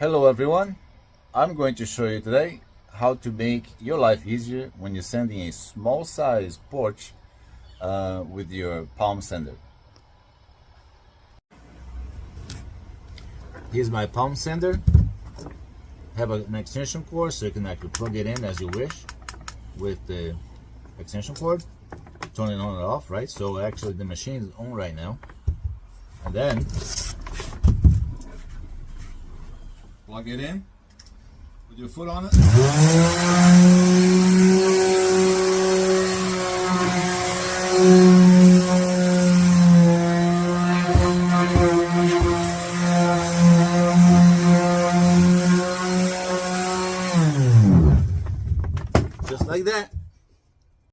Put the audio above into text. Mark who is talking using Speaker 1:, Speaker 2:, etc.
Speaker 1: Hello everyone, I'm going to show you today how to make your life easier when you're sanding a small size porch with your palm sander. Here's my palm sander. I have an extension cord so you can actually plug it in as you wish with the extension cord. Turn it on and off, right? So actually the machine is on right now. And then plug it in, put your foot on it.